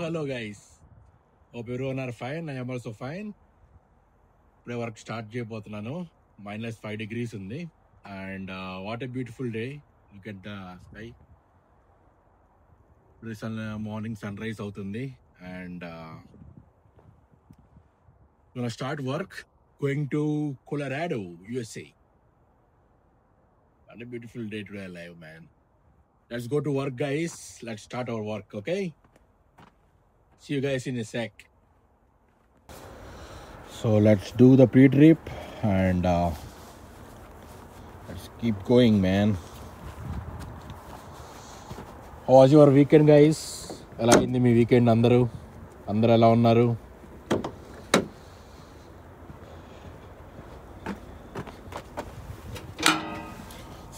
Hello guys. Hope everyone are fine. I am also fine. ఇప్పుడే work start చేయబోతున్నాను. -5 degrees ఉంది. And what a beautiful day. Look at the sky. Morning sun rise అవుతుంది. And gonna start work going to Colorado, USA. What a beautiful day today alive, man. Let's go to work, guys. Let's start our work, okay? See you guys in a sec. So let's do the pre-trip and let's keep going, man. How was your weekend, guys? ఎలా అయింది మీ weekend? అందరూ ఎలా ఉన్నారు?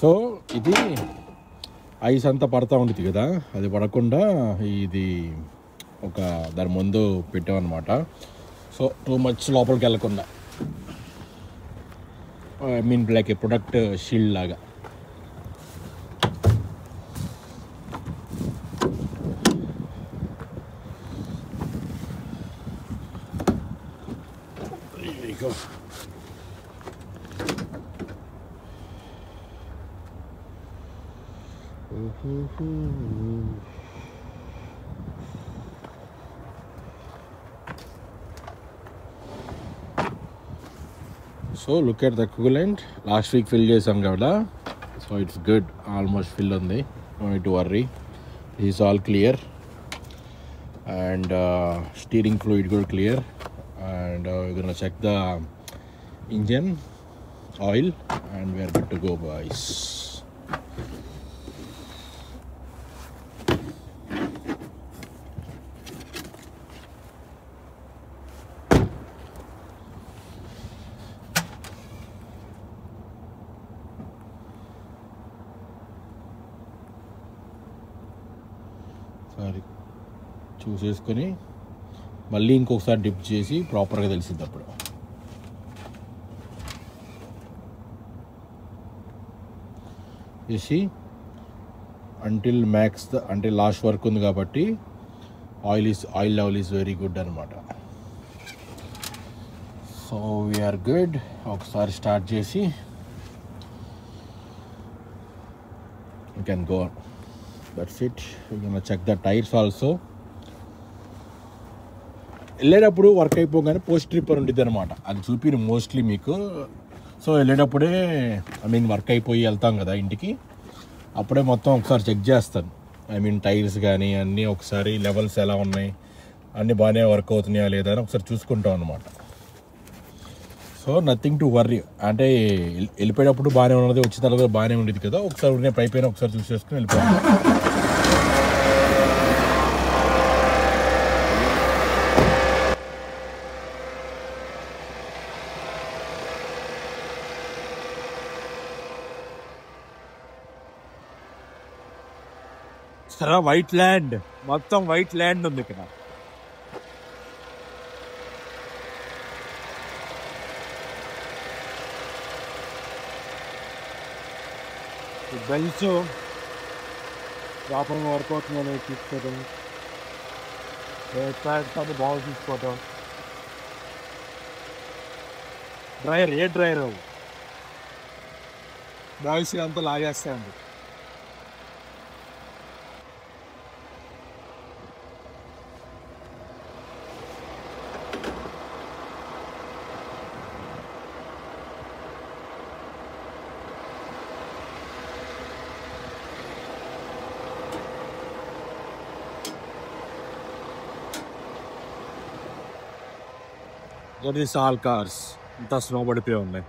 So ఇది ice అంతా పడతా ఉంటుంది కదా, అది పడకుండా ఇది ఒక దాని ముందు పెట్టామన్నమాట. సో టూ మచ్ లోపలికి వెళ్ళకుండా, I mean like a product shield లాగా. So look at the coolant. Last week fill చేసాం కదా, సో ఇట్స్ గుడ్. ఆల్మోస్ట్ ఫిల్ ఉంది. No need to worry, is all clear. And steering fluid కూడా clear. And gonna check the engine oil and we're good to go boys. ఒకసారి చూసేసుకొని మళ్ళీ ఇంకొకసారి డిప్ చేసి ప్రాపర్గా తెలిసింది అప్పుడు. చేసి అంటిల్ లాస్ట్ వర్క్ ఉంది కాబట్టి oil level is very good అనమాట. So we're good. ఒకసారి స్టార్ట్ చేసి you can go. That's it. You can check the tyres also. వెళ్ళేటప్పుడు వర్క్ అయిపోగానే పోస్ట్ ట్రిప్పర్ ఉంటుంది అనమాట, అది చూపిను మోస్ట్లీ మీకు. సో వెళ్ళేటప్పుడే ఐ మీన్ వర్క్ అయిపోయి వెళ్తాం కదా ఇంటికి, అప్పుడే మొత్తం ఒకసారి చెక్ చేస్తాను. ఐ మీన్ టైర్స్ కానీ అన్నీ ఒకసారి లెవెల్స్ ఎలా ఉన్నాయి, అన్నీ బాగానే వర్క్ అవుతున్నాయా లేదా అని ఒకసారి చూసుకుంటాం అనమాట. So nothing to worry. అంటే వెళ్ళిపోయేటప్పుడు బాగానే ఉన్నది, వచ్చిన తర్వాత బాగానే ఉండేది కదా, ఒకసారి పైపైన ఒకసారి చూసేసుకుని వెళ్ళిపోయాను. వైట్ ల్యాండ్, మొత్తం వైట్ ల్యాండ్ ఉంది ఇక్కడ. బెల్ట్స్ ప్రాపర్గా వర్క్ అవుతుందని తీసుకోవడం, అది బాగా తీసుకోవటం. డ్రైయర్ బాయ్స్ అంతా లాగేస్తాయండి. That is all cars. ఇంత స్నో పడిపోయి ఉన్నాయి.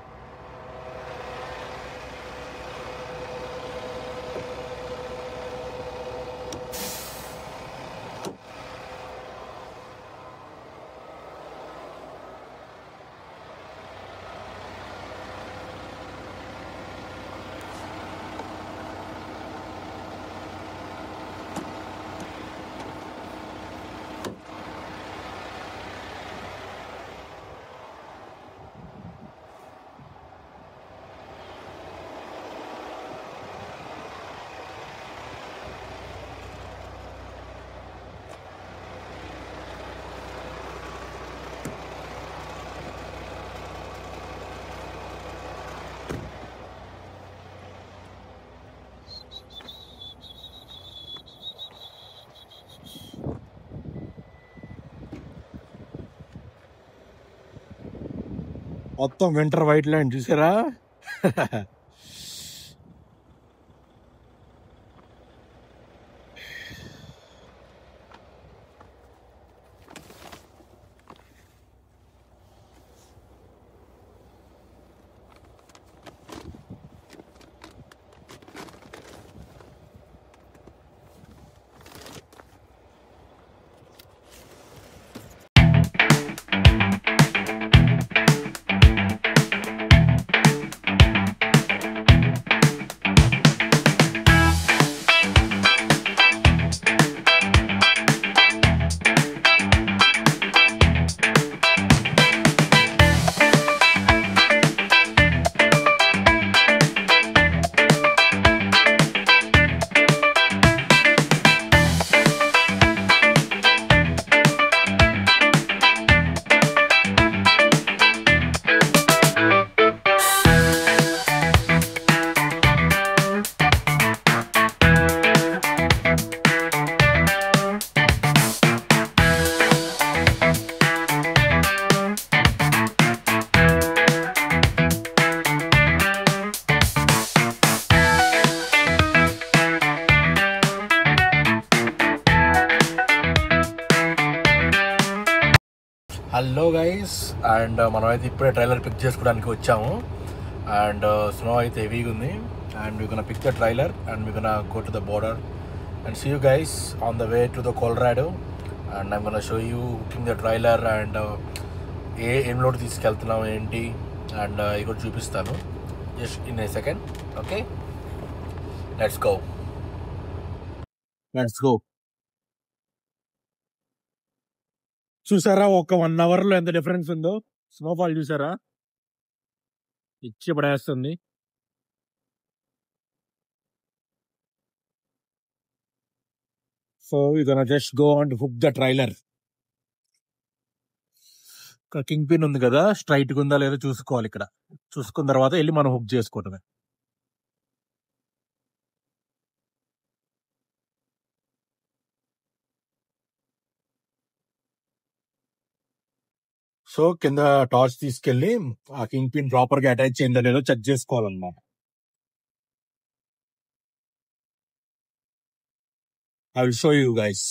మొత్తం వింటర్ వైట్ ల్యాండ్ చూసారా? హలో గైస్, అండ్ మనమైతే ఇప్పుడే ట్రైలర్ పిక్ చేసుకోవడానికి వచ్చాము. అండ్ స్నో అయితే హెవీగా ఉంది. And we gonna pick the trailer and we gonna go to the border and see you guys on the way to the Colorado. And I'm gonna show you booking the trailer and ఏం load తీసుకెళ్తున్నాం ఏంటి and ఇది కూడా చూపిస్తాను just in a second. Okay, let's go. చూసారా ఒక 1 అవర్లో ఎంత డిఫరెన్స్ ఉందో? స్నోఫాల్ చూసారా? ఇచ్చి పడేస్తుంది. So you gonna just go and hook the trailer. King pin ఉంది కదా, స్ట్రైట్గా ఉందా లేదో చూసుకోవాలి. ఇక్కడ చూసుకున్న తర్వాత వెళ్ళి మనం హుక్ చేసుకోవటమే. సో కింద టార్చ్ తీసుకెళ్ళి ఆ కింగ్ పిన్ ప్రాపర్ గా అటాచ్ అయిందో లేదో చెక్ చేసుకోవాలన్నమాట. I will show you guys.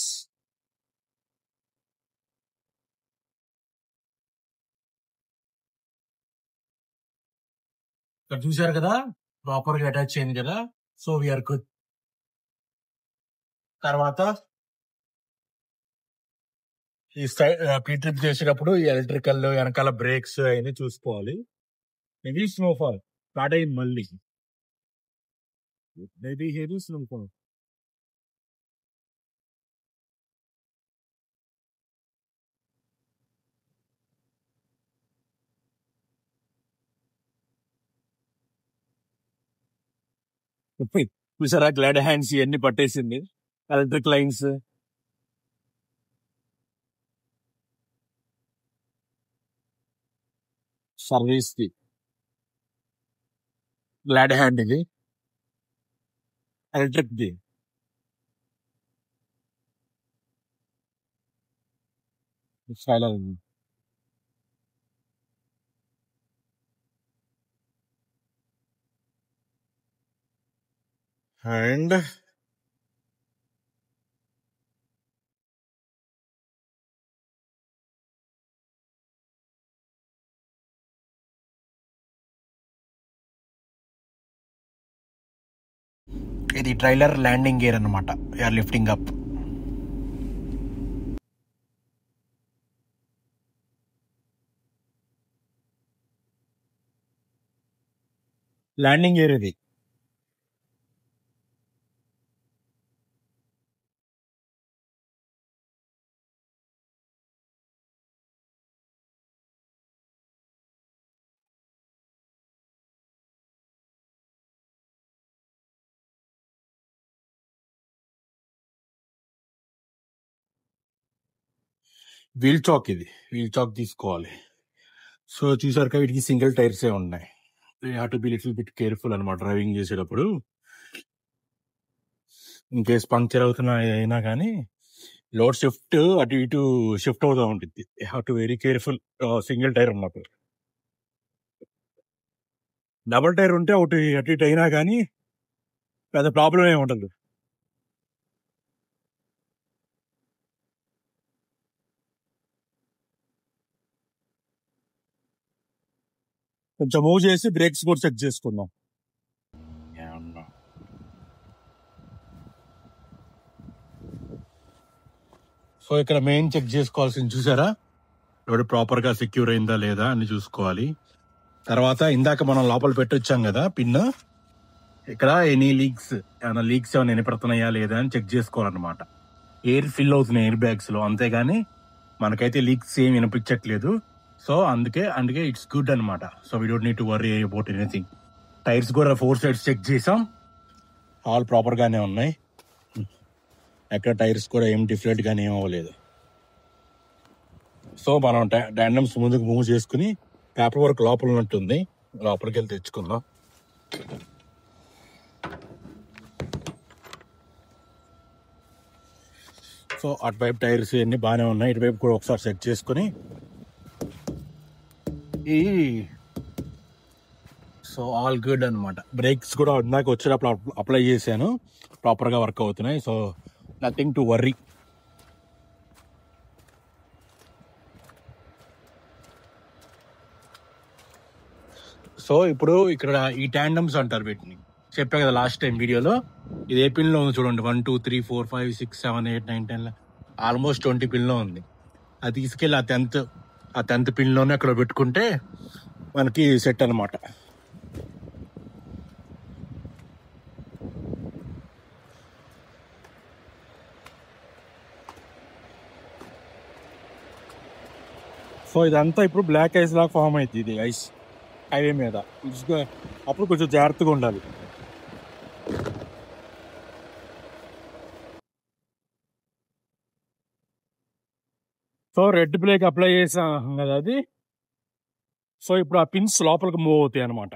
ఇక్కడ చూసారు కదా, ప్రాపర్ గా అటాచ్ అయింది కదా. So we're good. తర్వాత ఈ ప్రీ ట్రిప్ చేసేటప్పుడు ఈ ఎలక్ట్రికల్ వెనకాల బ్రేక్స్ అవన్నీ చూసుకోవాలి. హెవీ స్నోఫాల్ స్టార్ట్ అయింది మళ్ళీ. Heavy snowfall. చూసారా, గ్లాడ్ హ్యాండ్స్ ఇవన్నీ పట్టేసింది. Electric lines. సర్వీస్ ది గ్లాడ్ హ్యాండ్, ఇది ఎలక్ట్రిక్ ది. అండ్ ఇది ట్రైలర్ ల్యాండింగ్ గేర్ అనమాట. You're lifting up. Landing gear ఇది. వీల్ చాక్, ఇది వీల్ చాక్ తీసుకోవాలి. సో చూసారు కదా, వీటికి సింగిల్ టైర్సే ఉన్నాయి. You have to be little bit careful అనమాట డ్రైవింగ్ చేసేటప్పుడు. ఇన్ కేస్ పంక్చర్ అవుతున్నా అయినా కానీ లోడ్ షిఫ్ట్ అటు ఇటు షిఫ్ట్ అవుతూ ఉంటుంది. You have to very careful single tire ఉన్నప్పుడు. డబుల్ టైర్ ఉంటే ఒకటి అటు ఇటు అయినా కానీ పెద్ద ప్రాబ్లం ఏమి ఉండదు. కొంచెం మూవ్ చేసి బ్రేక్స్ కూడా చెక్ చేసుకుందాం. సో ఇక్కడ మెయిన్ చెక్ చేసుకోవాల్సింది చూసారా, రోడ్ ప్రాపర్గా సెక్యూర్ అయిందా లేదా అని చూసుకోవాలి. తర్వాత ఇందాక మనం లోపల పెట్టొచ్చాం కదా పిన్, ఇక్కడ ఎనీ లీక్స్ ఏమైనా వినపడుతున్నాయా లేదా అని చెక్ చేసుకోవాలన్నమాట. ఎయిర్ ఫిల్ అవుతున్నాయి ఎయిర్ బ్యాగ్స్లో, అంతేగాని మనకైతే లీక్స్ ఏం వినిపించట్లేదు. సో అందుకే ఇట్స్ గుడ్ అనమాట. So we don't need to worry about anything. Tyres కూడా 4 సైడ్స్ చెక్ చేసాం, ఆల్ ప్రాపర్గానే ఉన్నాయి. ఎక్కడ టైర్స్ కూడా ఏం డిఫరెంట్గానే ఏం అవ్వలేదు. సో మనం డాండమ్స్ ముందుకు మూవ్ చేసుకుని పేపర్ వర్క్ లోపల ఉన్నట్టుంది, లోపలికి వెళ్ళి తెచ్చుకుందాం. సో అటువైపు టైర్స్ అన్నీ బాగానే ఉన్నాయి, ఇటువైపు కూడా ఒకసారి చెక్ చేసుకుని సో ఆల్ గుడ్ అనమాట. బ్రేక్స్ కూడా ఇందాక వచ్చేటప్పుడు అప్లై చేశాను, ప్రాపర్గా వర్క్ అవుతున్నాయి. So nothing to worry. So ఇప్పుడు ఇక్కడ ఈ ట్యాండమ్స్ అంటారు వీటిని, చెప్పా కదా లాస్ట్ టైం వీడియోలో. ఇది ఏ పిన్లో ఉంది చూడండి, 1 2 3 4 5 6 7 8 9 10 ఆల్మోస్ట్ 20 పిన్లో ఉంది. అది తీసుకెళ్ళి ఆ 10th పిన్లోనే అక్కడ పెట్టుకుంటే మనకి సెట్ అనమాట. సో ఇదంతా ఇప్పుడు బ్లాక్ ఐస్ లాగా ఫామ్ అవుతుంది, ఇది ఐస్ హైవే మీద. అప్పుడు కొంచెం జాగ్రత్తగా ఉండాలి. సో రెడ్ బ్రేక్ అప్లై చేసాం కదా అది. సో ఇప్పుడు ఆ పిన్స్ లోపలికి మూవ్ అవుతాయి అనమాట.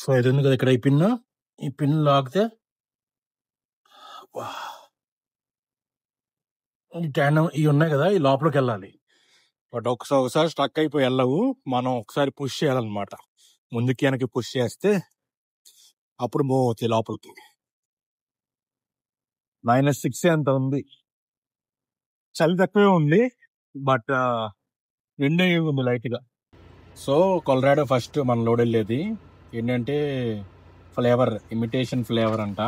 సో ఇది ఉంది కదా ఇక్కడ ఈ పిన్ లాగితే ఈ ట్యాండమ్ ఇవి ఉన్నాయి కదా, ఈ లోపలికి వెళ్ళాలి. బట్ ఒకసారి స్ట్రక్ అయిపోయి వెళ్ళవు, మనం ఒకసారి పుష్ చేయాలన్నమాట. ముందుకి వెనక్కి పుష్ చేస్తే అప్పుడు మూవ్ అవుతాయి లోపలికి. -6 ఎంత ఉంది, చలి తక్కువే ఉంది, బట్ ఎండే ఉంది లైట్గా. సో కొలరాడో ఫస్ట్ మన లోడ్ వెళ్ళేది ఏంటంటే ఫ్లేవర్, ఇమిటేషన్ ఫ్లేవర్ అంట.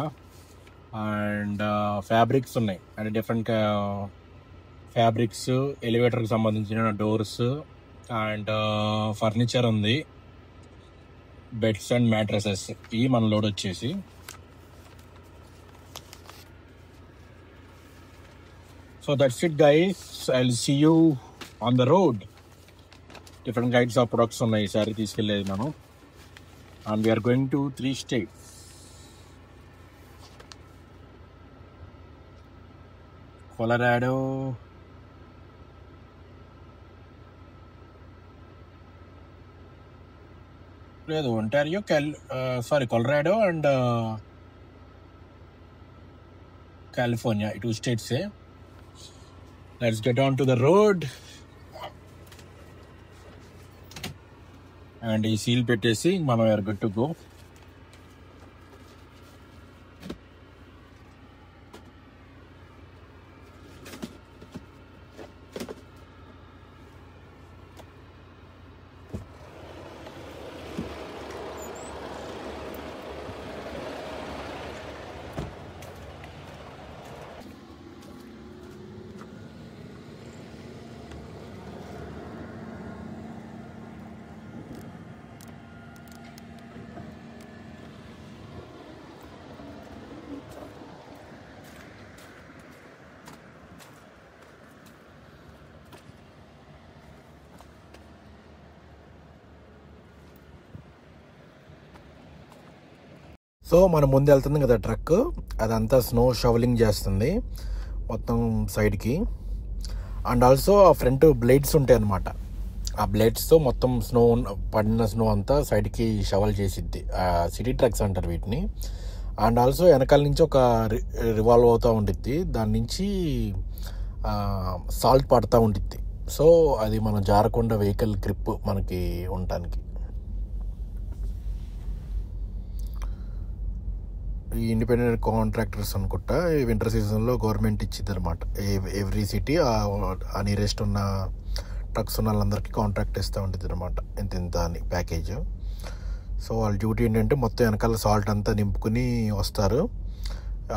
అండ్ ఫ్యాబ్రిక్స్ ఉన్నాయి, అంటే డిఫరెంట్ ఫ్యాబ్రిక్స్, ఎలివేటర్కి సంబంధించిన డోర్స్ అండ్ ఫర్నిచర్ ఉంది, బెడ్స్ అండ్ మ్యాట్రసెస్. ఇవి మన లోడ్ వచ్చేసి. So that's it guys, I will see you on the road. Different kinds of products ఉన్నాయి ఈసారి తీసుకెళ్ళేది మనం. And we're going to 3 states. Colorado, లేదు ఒంటారియో, కొలరాడో అండ్ కాలిఫోర్నియా, ఈ 2 states. Let's get on to the road. And ఈ seal పెట్టేసి మనం are good to go. So మన ముందు వెళ్తుంది కదా ట్రక్, అదంతా స్నో షవలింగ్ చేస్తుంది మొత్తం సైడ్కి. అండ్ ఆల్సో ఆ ఫ్రంట్ బ్లేడ్స్ ఉంటాయి అన్నమాట, ఆ బ్లేడ్స్తో మొత్తం పడిన స్నో అంతా సైడ్కి షవల్ చేసిద్ది. సిటీ ట్రక్స్ అంటారు వీటిని. అండ్ ఆల్సో వెనకాల నుంచి ఒక రివాల్వ్ అవుతూ ఉండిద్ది, దాని నుంచి సాల్ట్ పడుతూ ఉంటుంది. సో అది మనం జారకుండా వెహికల్ గ్రిప్ మనకి ఉండటానికి. ఈ ఇండిపెండెంట్ కాంట్రాక్టర్స్ అనుకుంటా ఈ వింటర్ సీజన్లో గవర్నమెంట్ ఇచ్చింది అనమాట. ఎవ్రీ సిటీ ఆ నియరెస్ట్ ఉన్న ట్రక్స్ ఉన్న వాళ్ళందరికీ కాంట్రాక్ట్ ఇస్తూ ఉంటుంది అనమాట, ఇంత అని ప్యాకేజ్. సో వాళ్ళ డ్యూటీ ఏంటంటే మొత్తం వెనకాల సాల్ట్ అంతా నింపుకుని వస్తారు.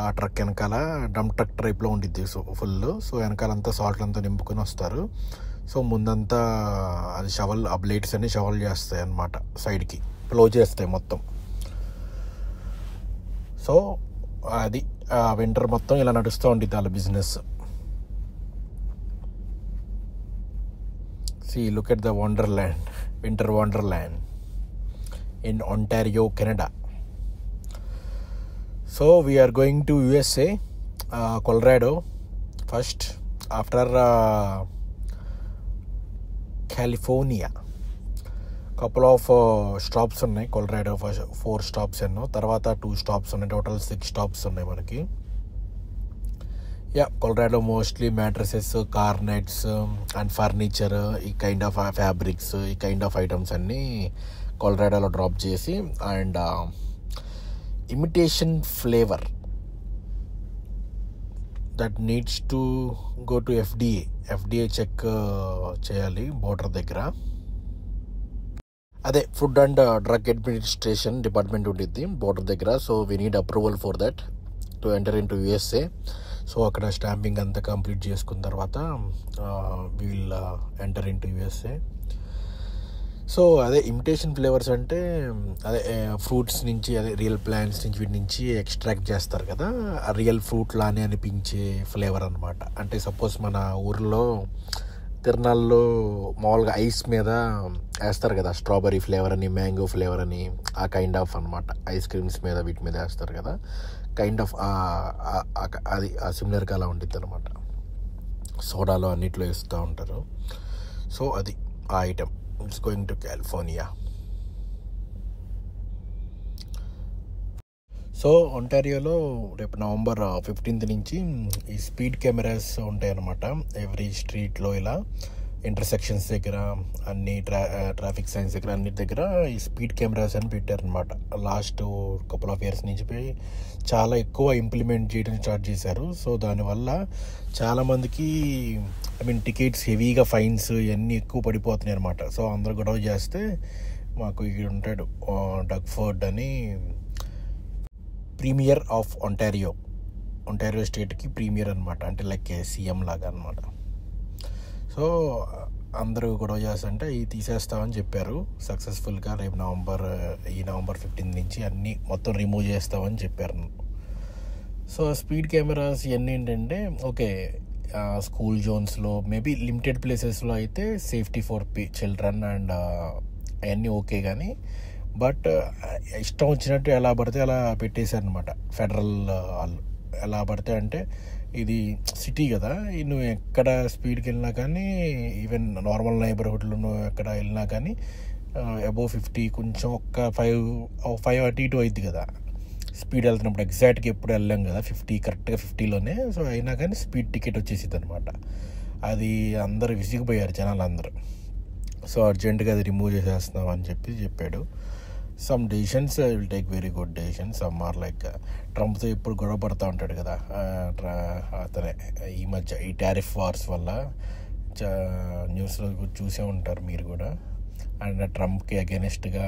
ఆ ట్రక్ వెనకాల డంప్ ట్రక్ టైప్లో ఉండిద్ది ఫుల్. సో వెనకాలంతా సాల్ట్ అంతా నింపుకొని వస్తారు. సో ముందంతా అది షవల్, ఆ బ్లేడ్స్ అన్ని షవల్ చేస్తాయి అన్నమాట, సైడ్కి ఫ్లో చేస్తాయి మొత్తం. సో అది వింటర్ మొత్తం ఇలా నడుస్తూ ఉంటుంది వాళ్ళ business. See, look at the wonderland, winter wonderland in Ontario, Canada. So we are going to USA, Colorado first, after California. Couple of stops ఉన్నాయి కొలరాడో. 4 stops ఎన్నో, తర్వాత 2 stops ఉన్నాయి, టోటల్ 6 stops ఉన్నాయి మనకి. Colorado mostly mattresses, carpets and furniture, ఈ kind of fabrics, ఈ kind of items అన్నీ కొలరాడోలో డ్రాప్ చేసి, and imitation flavour that needs to go to FDA check చేయాలి బోర్డర్ దగ్గర. అదే food and drug administration department ఉండిద్ది బోర్డర్ దగ్గర. So we need approval for that to enter into USA. So అక్కడ stamping అంతా complete చేసుకున్న తర్వాత we'll enter into USA. So అదే ఇమిటేషన్ ఫ్లేవర్స్ అంటే అదే ఫ్రూట్స్ నుంచి, అదే రియల్ ప్లాంట్స్ నుంచి, వీటి నుంచి ఎక్స్ట్రాక్ట్ చేస్తారు కదా, రియల్ ఫ్రూట్ లానే అనిపించే ఫ్లేవర్ అనమాట. అంటే సపోజ్ మన ఊర్లో తిరణాల్లో మామూలుగా ఐస్ మీద వేస్తారు కదా, స్ట్రాబెరీ ఫ్లేవర్ అని, మ్యాంగో ఫ్లేవర్ అని, ఆ కైండ్ ఆఫ్ అనమాట. ఐస్ క్రీమ్స్ మీద వీటి మీద వేస్తారు కదా, కైండ్ ఆఫ్ అది సిమిలర్గా అలా ఉంటుంది అనమాట. సోడాలో అన్నిట్లో వేస్తూ ఉంటారు. సో అది ఆ item. It's going to California. So ఒంటారియోలో రేపు November 15th నుంచి ఈ స్పీడ్ కెమెరాస్ ఉంటాయి అన్నమాట. ఎవ్రీ స్ట్రీట్లో ఇలా ఇంటర్సెక్షన్స్ దగ్గర, అన్ని ట్రాఫిక్ సైన్స్ దగ్గర, అన్నిటి దగ్గర ఈ స్పీడ్ కెమెరాస్ అని పెట్టారనమాట. లాస్ట్ కపుల్ ఆఫ్ ఇయర్స్ నుంచి పోయి చాలా ఎక్కువ ఇంప్లిమెంట్ చేయడం స్టార్ట్ చేశారు. సో దానివల్ల చాలామందికి టికెట్స్, హెవీగా ఫైన్స్ ఇవన్నీ ఎక్కువ పడిపోతున్నాయి అనమాట. సో అందరూ గొడవ చేస్తే మాకు ఇక్కడ ఉంటాడు డగ్ ఫోర్డ్ అని, ప్రీమియర్ ఆఫ్ ఒంటారియో స్టేట్కి ప్రీమియర్ అనమాట, అంటే లైక్ సీఎం లాగా అనమాట. సో అందరూ గొడవ చేస్తుంటే ఇవి తీసేస్తామని చెప్పారు సక్సెస్ఫుల్గా. రేపు November 15th నుంచి అన్నీ మొత్తం రిమూవ్ చేస్తామని చెప్పారు. సో స్పీడ్ కెమెరాస్ ఇవన్నీ ఏంటంటే ఓకే, స్కూల్ జోన్స్లో, మేబీ లిమిటెడ్ ప్లేసెస్లో అయితే సేఫ్టీ ఫర్ చిల్డ్రన్ అండ్ అవన్నీ ఓకే, కానీ బట్ ఇష్టం వచ్చినట్టు ఎలా పడితే అలా పెట్టేశారు అనమాట ఫెడరల్ వాళ్ళు. ఎలా పడితే అంటే ఇది సిటీ కదా, నువ్వు ఎక్కడ స్పీడ్కి వెళ్ళినా కానీ, ఈవెన్ నార్మల్ నైబర్హుడ్లో నువ్వు ఎక్కడ వెళ్ళినా కానీ అబోవ్ 50 కొంచెం ఒక్క 5 అటు ఇటు అవుద్ది కదా స్పీడ్ వెళ్తున్నప్పుడు. ఎగ్జాక్ట్గా ఎప్పుడు వెళ్ళాం కదా 50, కరెక్ట్గా 50లోనే. సో అయినా కానీ స్పీడ్ టికెట్ వచ్చేసింది అనమాట. అది అందరూ విసిగిపోయారు జనాలు అందరూ. సో అర్జెంటుగా అది రిమూవ్ చేసేస్తున్నాం అని చెప్పాడు. Some decisions will take very good decisions. Some are like ట్రంప్తో ఇప్పుడు గొడవ పడుతూ ఉంటాడు కదా అతనే. ఈ మధ్య ఈ టారిఫ్ వార్స్ వల్ల న్యూస్లో చూసే ఉంటారు మీరు కూడా. అండ్ ట్రంప్కి అగెనిస్ట్గా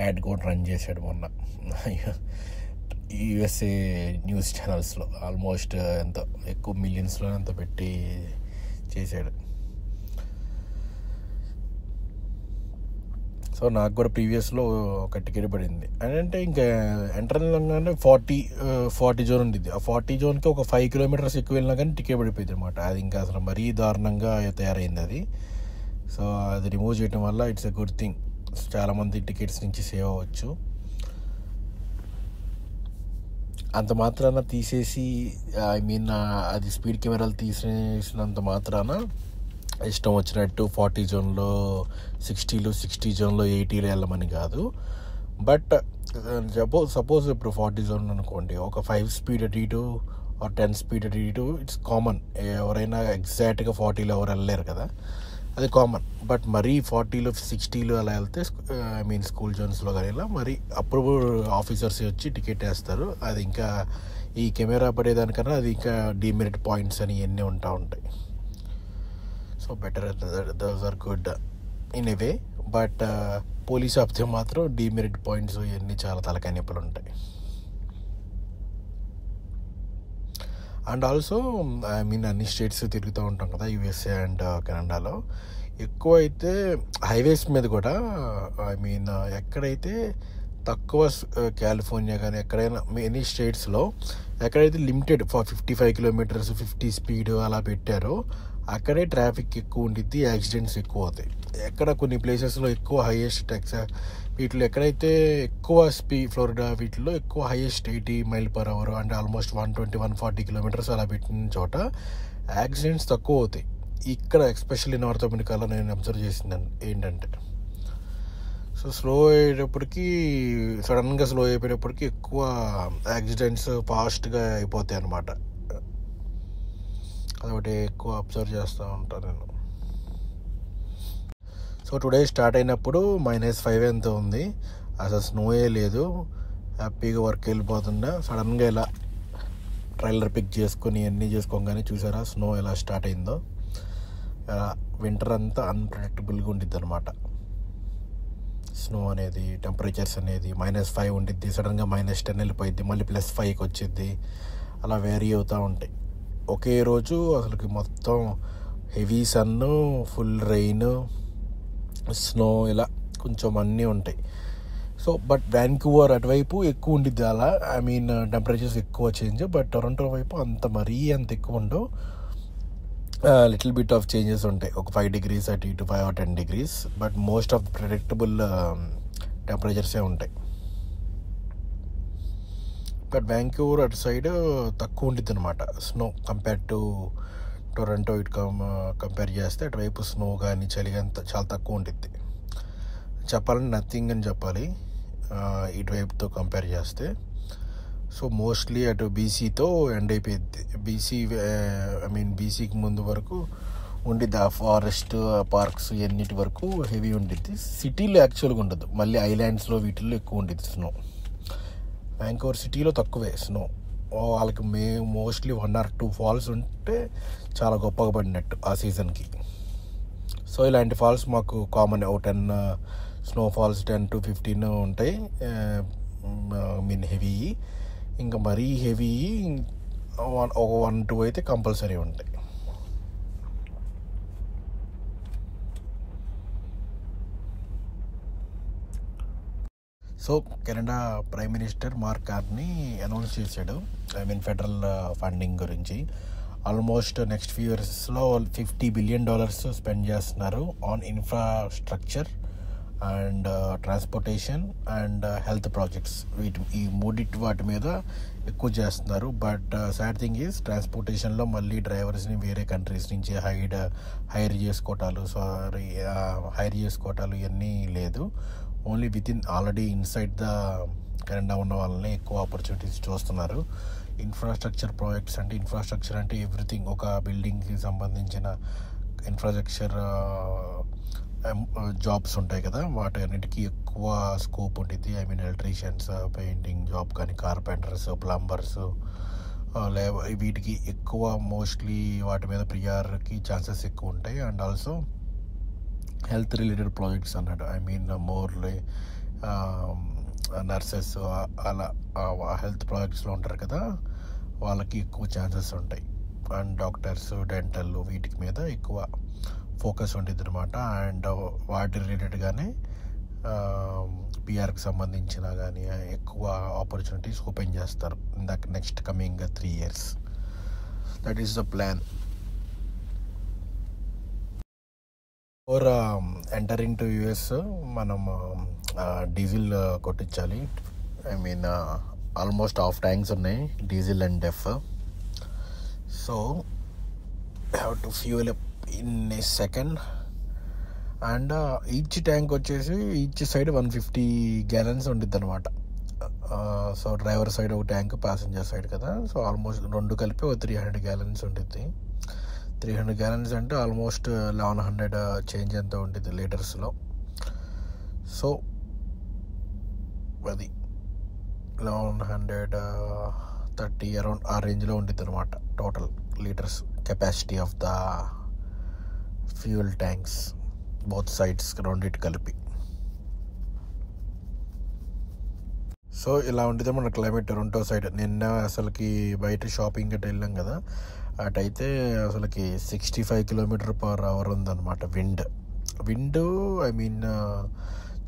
యాడ్ కూడా రన్ చేశాడు మొన్న యుఎస్ఏ న్యూస్ ఛానల్స్లో. ఆల్మోస్ట్ ఎంతో ఎక్కువ మిలియన్స్లో అంత పెట్టి చేశాడు. సో నాకు కూడా ప్రీవియస్లో ఒక టికెట్ పడింది. అంటే ఇంకా ఎంటర్ వెళ్ళగానే 40 జోన్ ఉండిద్ది. ఆ 40 జోన్కి ఒక 5 kilometers ఎక్కువ వెళ్ళినా కానీ టికెట్ పడిపోయింది అనమాట. అది ఇంకా అసలు మరీ దారుణంగా తయారైంది అది. సో అది రిమూవ్ చేయడం వల్ల ఇట్స్ ఎ గుడ్ థింగ్. చాలామంది టికెట్స్ నుంచి సేవ్ అవ్వచ్చు. అంత మాత్రాన తీసేసి అది స్పీడ్ కెమెరాలు తీసేసినంత మాత్రాన ఇష్టం వచ్చినట్టు 40 జోన్లో 60 జోన్లో 80 వెళ్ళమని కాదు. బట్ సపోజ్ ఇప్పుడు 40 జోన్ అనుకోండి, ఒక 5 స్పీడ్ అటు ఇటు ఆర్ 10 స్పీడ్ అటు ఇటు ఇట్స్ కామన్. ఎవరైనా ఎగ్జాక్ట్గా 40లో ఎవరు వెళ్ళలేరు కదా, అది కామన్. బట్ మరీ 40లో 60లో అలా వెళ్తే ఐ మీన్ స్కూల్ జోన్స్లో కానీ ఇలా మరి అప్పుడు ఆఫీసర్స్ వచ్చి టికెట్ వేస్తారు. అది ఇంకా ఈ కెమెరా పడేదానికన్నా అది ఇంకా డిమెరిట్ పాయింట్స్ అని ఇవన్నీ ఉంటాయి. So better, those are good in a way. But police ఆపితే మాత్రం డిమెరిట్ పాయింట్స్ ఇవన్నీ చాలా తలకాయ నొప్పులు ఉంటాయి. అండ్ ఆల్సో ఐ మీన్ అన్ని స్టేట్స్ తిరుగుతూ ఉంటాం కదా, యూఎస్ఏ అండ్ కెనడాలో. ఎక్కువ అయితే హైవేస్ మీద కూడా ఐ మీన్ ఎక్కడైతే తక్కువ కాలిఫోర్నియా కానీ ఎక్కడైనా ఎనీ స్టేట్స్లో ఎక్కడైతే లిమిటెడ్ ఫర్ 55 కిలోమీటర్స్ 50 స్పీడ్ అలా పెట్టారో అక్కడే ట్రాఫిక్ ఎక్కువ ఉండిద్ది, యాక్సిడెంట్స్ ఎక్కువ అవుతాయి. ఎక్కడ కొన్ని ప్లేసెస్లో ఎక్కువ హైయెస్ట్ టెక్సాస్ వీటిలో ఎక్కడైతే ఎక్కువ ఫ్లోరిడా వీటిలో ఎక్కువ హైయెస్ట్ 80 mph అంటే ఆల్మోస్ట్ 120-140 కిలోమీటర్స్ అలా పెట్టిన చోట యాక్సిడెంట్స్ తక్కువ అవుతాయి. ఇక్కడ ఎస్పెషల్లీ నార్త్ అమెరికాలో నేను అబ్జర్వ్ చేసింది ఏంటంటే, సో స్లో అయ్యేటప్పటికి సడన్గా స్లో అయిపోయేటప్పటికి ఎక్కువ యాక్సిడెంట్స్ ఫాస్ట్గా అయిపోతాయి అన్నమాట. అదొకటి ఎక్కువ అబ్జర్వ్ చేస్తూ ఉంటాను నేను. సో టుడే స్టార్ట్ అయినప్పుడు -5 ఎంత ఉంది, అసలు స్నోయే లేదు, హ్యాపీగా వర్క్ వెళ్ళిపోతుండే. సడన్గా ఇలా ట్రైలర్ పిక్ చేసుకొని అన్నీ చేసుకోగానే చూసారా స్నో ఎలా స్టార్ట్ అయిందో. వింటర్ అంతా అన్ప్రెడిక్టబుల్గా ఉండిద్ది అనమాట. స్నో అనేది టెంపరేచర్స్ అనేది -5 ఉండిద్ది, సడన్గా -10 వెళ్ళిపోయిద్ది, మళ్ళీ +5కి వచ్చిద్ది, అలా వేరీ అవుతూ ఉంటాయి. ఒకే రోజు అసలుకి మొత్తం హెవీ సన్ను, ఫుల్ రెయిన్, స్నో ఇలా కొంచెం అన్నీ ఉంటాయి. సో బట్ వ్యాన్కూవర్ అటువైపు ఎక్కువ ఉండిద్ది అలా, ఐ మీన్ టెంపరేచర్స్ ఎక్కువ చేంజ్. బట్ టొరంటో వైపు అంత ఎక్కువ ఉండవు, లిటిల్ బిట్ ఆఫ్ చేంజెస్ ఉంటాయి, ఒక 5 degrees అటు ఇటు 5 or 10 degrees. But most of predictable టెంపరేచర్సే ఉంటాయి. బట్ వ్యాంకూవర్ అటు సైడ్ తక్కువ ఉండిద్ది అనమాట స్నో కంపేర్ టు టొరంటో. ఇటు కంపేర్ చేస్తే అటువైపు స్నో కానీ చలి కానీ చాలా తక్కువ ఉండిద్ది. చెప్పాలంటే నథింగ్ అని చెప్పాలి ఇటువైపుతో కంపేర్ చేస్తే. సో మోస్ట్లీ అటు బీసీతో ఎండ్ అయిపోయింది. బీసీకి ముందు వరకు ఉండిద్ది, ఆ ఫారెస్ట్ పార్క్స్ ఎన్నిటి వరకు హెవీ ఉండిద్ది. సిటీలో యాక్చువల్గా ఉండదు, మళ్ళీ ఐలాండ్స్లో వీటిల్లో ఎక్కువ ఉండిద్ది స్నో. వ్యాంకూవర్ సిటీలో తక్కువే స్నో. వాళ్ళకి మోస్ట్లీ 1 or 2 ఫాల్స్ ఉంటే చాలా గొప్పగా పడినట్టు ఆ సీజన్కి. సో ఇలాంటి ఫాల్స్ మాకు కామన్, 10 స్నో ఫాల్స్ 10 to 15 ఉంటాయి. హెవీ, ఇంకా మరీ హెవీ ఒక 1-2 అయితే కంపల్సరీ ఉంటాయి. So Canada prime minister mark Carney announce చేశాడు, ఐ మీన్ ఫెడరల్ ఫండింగ్ గురించి. ఆల్మోస్ట్ నెక్స్ట్ ఫ్యూ ఇయర్స్లో $50 billion స్పెండ్ చేస్తున్నారు on infrastructure and transportation and health projects. ఈ వాటి మీద ఎక్కువ చేస్తున్నారు. బట్ సాడ్ థింగ్ ఈజ్ ట్రాన్స్పోర్టేషన్లో మళ్ళీ డ్రైవర్స్ని వేరే కంట్రీస్ నుంచి హైర్ చేసుకోవటాలు ఇవన్నీ లేదు. Only already inside the Canada ఉన్న వాళ్ళని ఎక్కువ ఆపర్చునిటీస్ చూస్తున్నారు. ఇన్ఫ్రాస్ట్రక్చర్ ప్రాజెక్ట్స్ అంటే ఇన్ఫ్రాస్ట్రక్చర్ అంటే ఎవ్రీథింగ్, ఒక బిల్డింగ్కి సంబంధించిన ఇన్ఫ్రాస్ట్రక్చర్ జాబ్స్ ఉంటాయి కదా, వాటి అన్నిటికీ ఎక్కువ స్కోప్ ఉంటుంది. I mean electricians, painting job కానీ, కార్పెంటర్స్, ప్లంబర్స్, వీటికి ఎక్కువ మోస్ట్లీ వాటి మీద ప్రియారిటీకి ఛాన్సెస్ ఎక్కువ ఉంటాయి. And also health related projects అన్నట్టు, ఐ మీన్ మోర్లీ నర్సెస్ అలా హెల్త్ ప్రాజెక్ట్స్లో ఉంటారు కదా, వాళ్ళకి ఎక్కువ ఛాన్సెస్ ఉంటాయి. అండ్ డాక్టర్స్, డెంటల్ వీటికి మీద ఎక్కువ ఫోకస్ ఉంటుంది అనమాట. అండ్ వాటి రిలేటెడ్గానే పిఆర్కి సంబంధించిన కానీ ఎక్కువ ఆపర్చునిటీస్ ఓపెన్ చేస్తారు in the next coming 3 years. That is the plan for entering to US. మనం డీజిల్ కొట్టించాలి. I mean almost half tanks ఉన్నాయి diesel and DEF. So have to fuel up in a second. And each tank వచ్చేసి each side 150 gallons ఉండిద్ది అనమాట. సో driver side ఒక tank, passenger side కదా. So almost రెండు కలిపి ఒక 300 gallons ఉంటుంది. 300 gallons అంటే ఆల్మోస్ట్ 1100 చేంజ్ ఎంత ఉంటుంది లీటర్స్లో. సో అది 1130 అరౌండ్ ఆ రేంజ్లో ఉంటుంది అనమాట total litres capacity of the fuel tanks both sides రెండింటి కలిపి. సో ఇలా ఉంటుంది మన క్లైమేట్ టొరంటో సైడ్. నిన్న అసలుకి బయట షాపింగ్ గట్రా వెళ్ళాం కదా, అటైతే అసలుకి 65 km/h ఉందన్నమాట విండ్. ఐ మీన్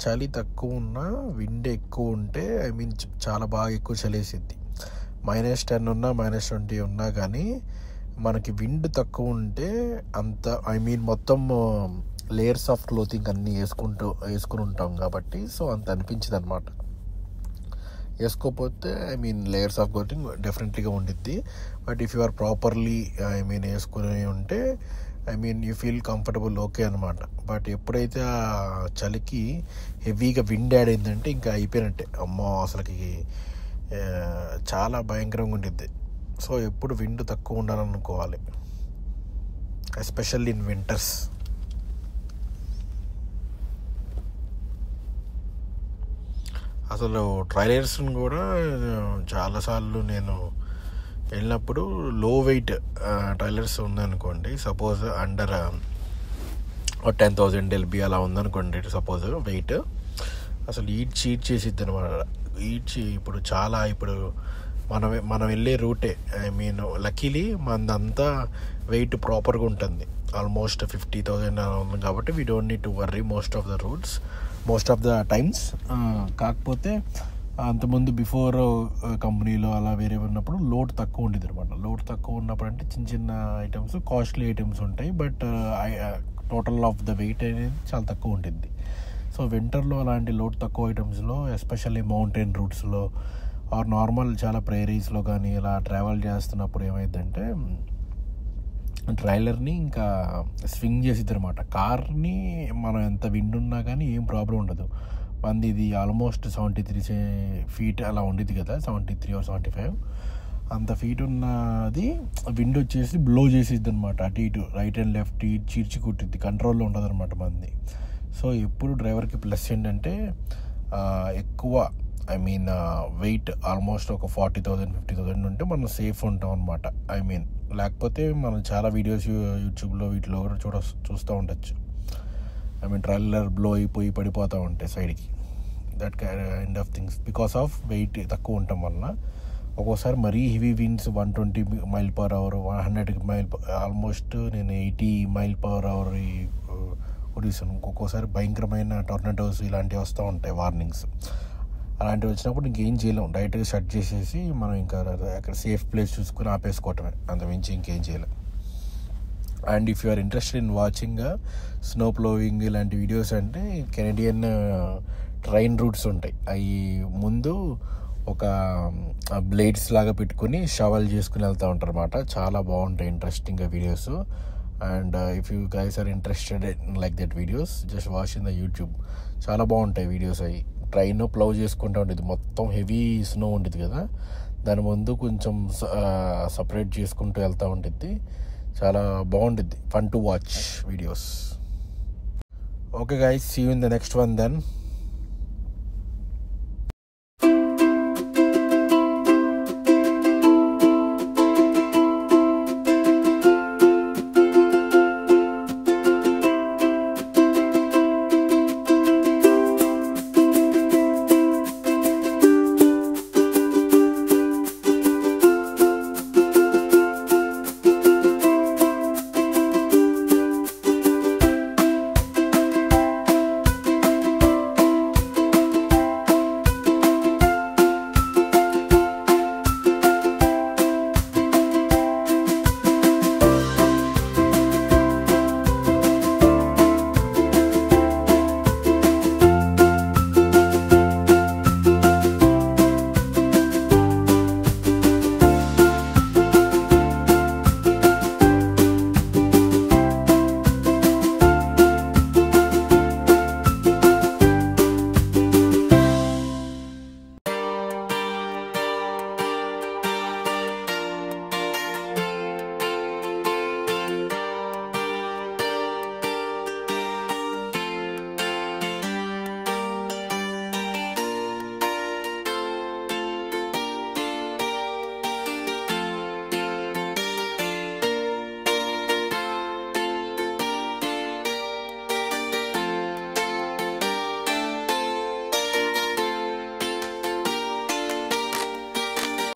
చలి తక్కువ ఉన్నా విండ్ ఎక్కువ ఉంటే ఐ మీన్ చాలా బాగా ఎక్కువ చలేసిద్ది. -10 ఉన్నా -20 ఉన్నా కానీ మనకి విండ్ తక్కువ ఉంటే అంత ఐ మీన్ మొత్తం లేయర్స్ ఆఫ్ క్లోతింగ్ అన్నీ వేసుకుని ఉంటాం కాబట్టి సో అంత అనిపించదు అనమాట. వేసుకోకపోతే I mean layers of clothing డెఫినెట్లీగా ఉండిద్ది. But if you are properly I mean వేసుకుని ఉంటే I mean you feel comfortable okay అనమాట. బట్ ఎప్పుడైతే ఆ చలికి హెవీగా విండ్ యాడ్ అయిందంటే ఇంకా అయిపోయినట్టే. అమ్మో అసలుకి చాలా భయంకరంగా ఉండిద్ది. సో ఎప్పుడు విండ్ తక్కువ ఉండాలనుకోవాలి, ఎస్పెషల్లీ ఇన్ వింటర్స్. అసలు ట్రైలర్స్ని కూడా చాలాసార్లు నేను వెళ్ళినప్పుడు లో వెయిట్ ట్రైలర్స్ ఉందనుకోండి, సపోజ్ అండర్ 10,000 LB అలా ఉందనుకోండి సపోజ్ వెయిట్, అసలు ఈడ్ చేసిద్ది అనమాట. ఇప్పుడు చాలా ఇప్పుడు మనం వెళ్ళే రూటే ఐ మీన్ లక్కీలీ మనదంతా వెయిట్ ప్రాపర్గా ఉంటుంది. ఆల్మోస్ట్ 50,000 ఉంది కాబట్టి we don't need to worry most of the times. కాకపోతే అంతకుముందు బిఫోర్ కంపెనీలో అలా వేరే ఉన్నప్పుడు లోడ్ తక్కువ ఉండేది అనమాట. లోడ్ తక్కువ ఉన్నప్పుడు అంటే చిన్న ఐటమ్స్, కాస్ట్లీ ఐటమ్స్ ఉంటాయి, but total of the weight అనేది చాలా తక్కువ ఉంటుంది. సో వింటర్లో అలాంటి లోడ్ తక్కువ ఐటమ్స్లో ఎస్పెషల్లీ మౌంటైన్ రూట్స్లో ఆర్ నార్మల్ చాలా ప్రైరీస్లో కానీ ఇలా ట్రావెల్ చేస్తున్నప్పుడు ఏమైందంటే ట్రైలర్ని ఇంకా స్వింగ్ చేసిద్ది అనమాట. కార్ని మనం ఎంత విండ్ ఉన్నా కానీ ఏం ప్రాబ్లం ఉండదు. మంది ఇది ఆల్మోస్ట్ 73 feet అలా ఉండిద్ది కదా, 73 or 75 అంత ఫీట్ ఉన్నది విండ్ వచ్చేసి బ్లో చేసిద్ది అనమాట. అటు ఇటు రైట్ అండ్ లెఫ్ట్ చీర్చి కుట్టిద్ది, కంట్రోల్లో ఉండదు అనమాట మంది. సో ఎప్పుడు డ్రైవర్కి ప్లస్ ఏంటంటే ఎక్కువ ఐ మీన్ వెయిట్ ఆల్మోస్ట్ ఒక 40,000 50,000 ఉంటే మనం సేఫ్ ఉంటాం అనమాట. ఐ మీన్ లేకపోతే మనం చాలా వీడియోస్ యూట్యూబ్లో వీటిలో కూడా చూస్తూ ఉండొచ్చు. ఐ మీన్ ట్రైలర్ బ్లో అయిపోయి పడిపోతూ ఉంటాయి సైడ్కి. That kind of things because of weight తక్కువ ఉండటం వలన. ఒక్కోసారి మరీ heavy winds 120 mph 100 mph almost నేను 80 mph కొట్టేసాను. ఒక్కోసారి భయంకరమైన టొర్నడోస్ ఇలాంటివి వస్తూ ఉంటాయి వార్నింగ్స్. అలాంటివి వచ్చినప్పుడు ఇంకేం చేయలేం, డైరెక్ట్గా షట్ చేసేసి మనం ఇంకా అక్కడ సేఫ్ ప్లేస్ చూసుకుని ఆపేసుకోవటమే, అంతమించి ఇంకేం చేయలేం. And if you are interested in watching snow ploughing ఇలాంటి వీడియోస్ అంటే కెనడియన్ ట్రైన్ రూట్స్ ఉంటాయి. అవి ముందు ఒక బ్లేడ్స్ లాగా పెట్టుకుని షవల్ చేసుకుని వెళ్తూ ఉంటారు అనమాట. చాలా బాగుంటాయి ఇంట్రెస్టింగ్గా videos. And if you guys are interested in like that videos just watch in the YouTube. చాలా బాగుంటాయి వీడియోస్. అవి ట్రైన్ ప్లౌ చేసుకుంటూ ఉండేది, మొత్తం హెవీ స్నో ఉండేది కదా, దాని ముందు కొంచెం సపరేట్ చేసుకుంటూ వెళ్తూ ఉంటుంది. చాలా బాగుంటుంది, fun to watch videos. Okay guys, see you in the next one then.